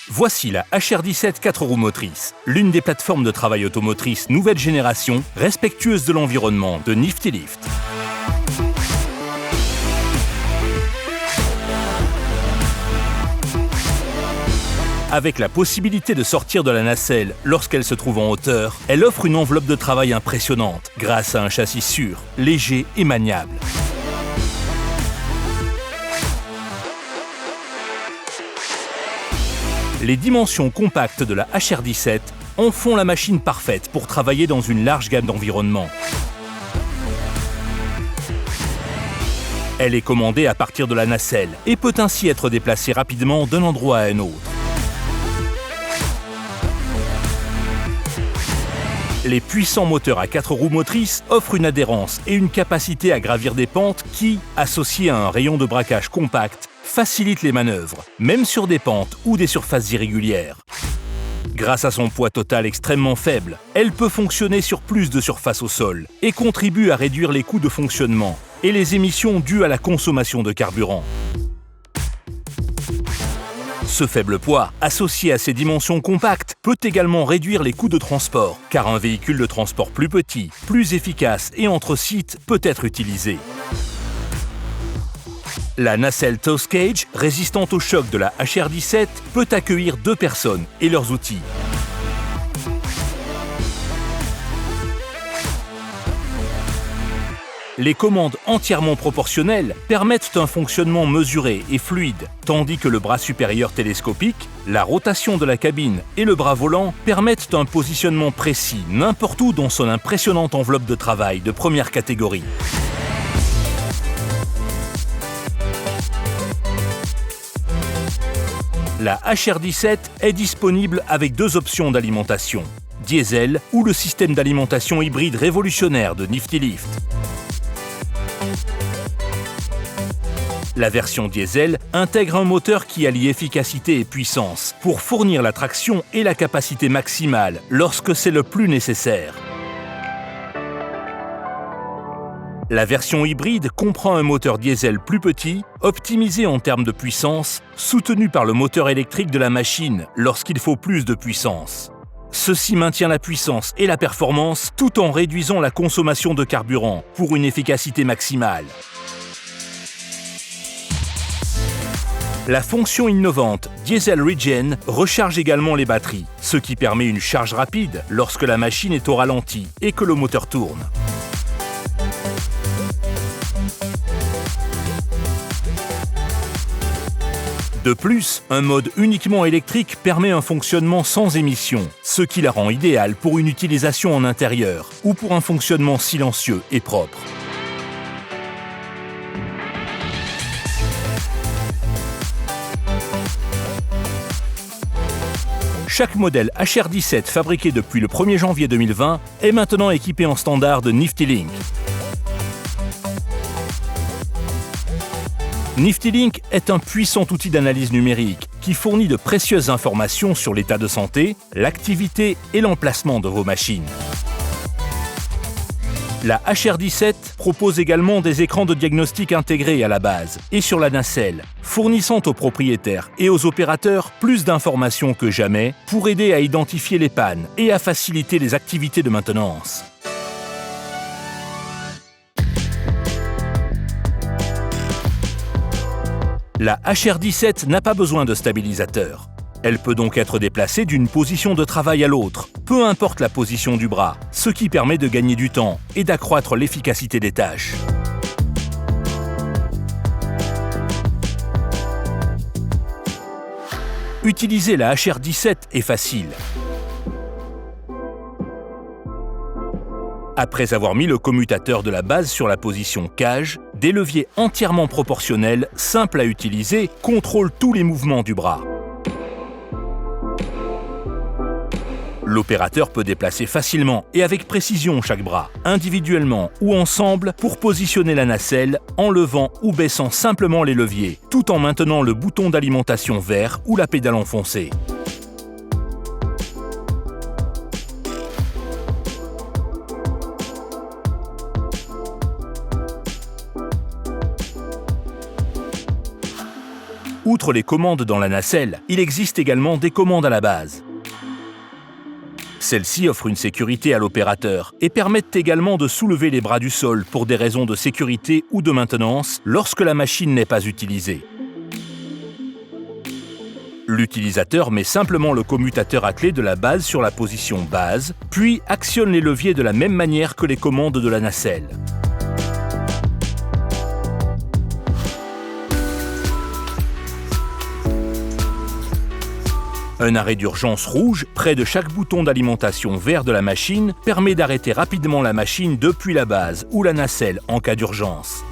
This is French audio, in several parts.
Voici la HR17 4 roues motrices, l'une des plateformes de travail automotrice nouvelle génération, respectueuse de l'environnement de Nifty Lift. Avec la possibilité de sortir de la nacelle lorsqu'elle se trouve en hauteur, elle offre une enveloppe de travail impressionnante grâce à un châssis sûr, léger et maniable. Les dimensions compactes de la HR17 en font la machine parfaite pour travailler dans une large gamme d'environnements. Elle est commandée à partir de la nacelle et peut ainsi être déplacée rapidement d'un endroit à un autre. Les puissants moteurs à 4 roues motrices offrent une adhérence et une capacité à gravir des pentes qui, associées à un rayon de braquage compact, facilitent les manœuvres, même sur des pentes ou des surfaces irrégulières. Grâce à son poids total extrêmement faible, elle peut fonctionner sur plus de surface au sol et contribue à réduire les coûts de fonctionnement et les émissions dues à la consommation de carburant. Ce faible poids, associé à ses dimensions compactes, peut également réduire les coûts de transport, car un véhicule de transport plus petit, plus efficace et entre sites peut être utilisé. La nacelle Tow Cage, résistante au choc de la HR17, peut accueillir 2 personnes et leurs outils. Les commandes entièrement proportionnelles permettent un fonctionnement mesuré et fluide, tandis que le bras supérieur télescopique, la rotation de la cabine et le bras volant permettent un positionnement précis n'importe où dans son impressionnante enveloppe de travail de première catégorie. La HR17 est disponible avec 2 options d'alimentation, diesel ou le système d'alimentation hybride révolutionnaire de Nifty Lift. La version diesel intègre un moteur qui allie efficacité et puissance pour fournir la traction et la capacité maximale lorsque c'est le plus nécessaire. La version hybride comprend un moteur diesel plus petit, optimisé en termes de puissance, soutenu par le moteur électrique de la machine lorsqu'il faut plus de puissance. Ceci maintient la puissance et la performance tout en réduisant la consommation de carburant pour une efficacité maximale. La fonction innovante Diesel Regen recharge également les batteries, ce qui permet une charge rapide lorsque la machine est au ralenti et que le moteur tourne. De plus, un mode uniquement électrique permet un fonctionnement sans émission, ce qui la rend idéale pour une utilisation en intérieur ou pour un fonctionnement silencieux et propre. Chaque modèle HR17 fabriqué depuis le 1er janvier 2020 est maintenant équipé en standard de Nifty Link. Nifty Link est un puissant outil d'analyse numérique qui fournit de précieuses informations sur l'état de santé, l'activité et l'emplacement de vos machines. La HR17 propose également des écrans de diagnostic intégrés à la base et sur la nacelle, fournissant aux propriétaires et aux opérateurs plus d'informations que jamais pour aider à identifier les pannes et à faciliter les activités de maintenance. La HR17 n'a pas besoin de stabilisateur. Elle peut donc être déplacée d'une position de travail à l'autre, peu importe la position du bras, ce qui permet de gagner du temps et d'accroître l'efficacité des tâches. Utiliser la HR17 est facile. Après avoir mis le commutateur de la base sur la position cage, des leviers entièrement proportionnels, simples à utiliser, contrôlent tous les mouvements du bras. L'opérateur peut déplacer facilement et avec précision chaque bras, individuellement ou ensemble, pour positionner la nacelle en levant ou baissant simplement les leviers, tout en maintenant le bouton d'alimentation vert ou la pédale enfoncée. Outre les commandes dans la nacelle, il existe également des commandes à la base. Celles-ci offrent une sécurité à l'opérateur et permettent également de soulever les bras du sol pour des raisons de sécurité ou de maintenance lorsque la machine n'est pas utilisée. L'utilisateur met simplement le commutateur à clé de la base sur la position base, puis actionne les leviers de la même manière que les commandes de la nacelle. Un arrêt d'urgence rouge, près de chaque bouton d'alimentation vert de la machine, permet d'arrêter rapidement la machine depuis la base ou la nacelle en cas d'urgence.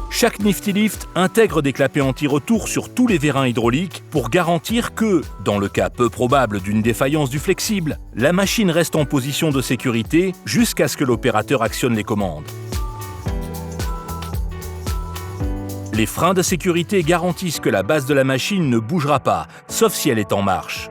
Chaque Nifty Lift intègre des clapets anti-retour sur tous les vérins hydrauliques pour garantir que, dans le cas peu probable d'une défaillance du flexible, la machine reste en position de sécurité jusqu'à ce que l'opérateur actionne les commandes. Les freins de sécurité garantissent que la base de la machine ne bougera pas, sauf si elle est en marche.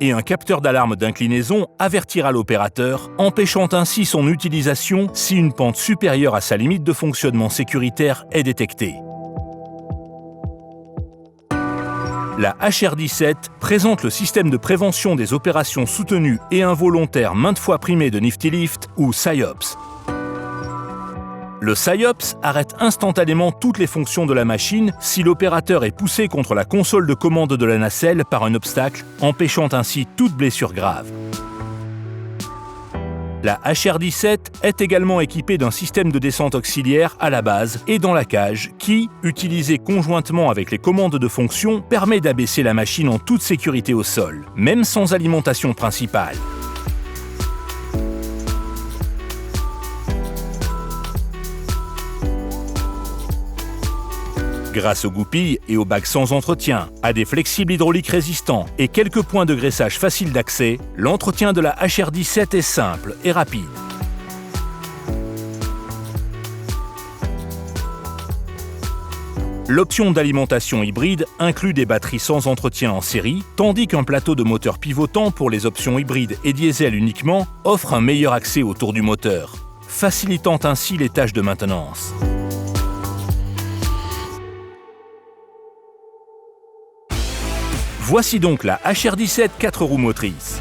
Et un capteur d'alarme d'inclinaison avertira l'opérateur, empêchant ainsi son utilisation si une pente supérieure à sa limite de fonctionnement sécuritaire est détectée. La HR17 présente le système de prévention des opérations soutenues et involontaires maintes fois primées de Nifty Lift ou SIOPS. Le SIOPS arrête instantanément toutes les fonctions de la machine si l'opérateur est poussé contre la console de commande de la nacelle par un obstacle, empêchant ainsi toute blessure grave. La HR17 est également équipée d'un système de descente auxiliaire à la base et dans la cage qui, utilisé conjointement avec les commandes de fonction, permet d'abaisser la machine en toute sécurité au sol, même sans alimentation principale. Grâce aux goupilles et aux bagues sans entretien, à des flexibles hydrauliques résistants et quelques points de graissage faciles d'accès, l'entretien de la HR17 est simple et rapide. L'option d'alimentation hybride inclut des batteries sans entretien en série, tandis qu'un plateau de moteur pivotant pour les options hybrides et diesel uniquement offre un meilleur accès autour du moteur, facilitant ainsi les tâches de maintenance. Voici donc la HR17 4 roues motrices.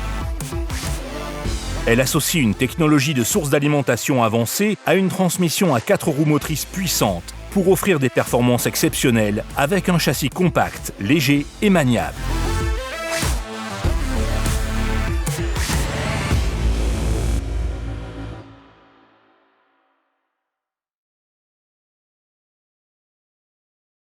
Elle associe une technologie de source d'alimentation avancée à une transmission à 4 roues motrices puissante pour offrir des performances exceptionnelles avec un châssis compact, léger et maniable.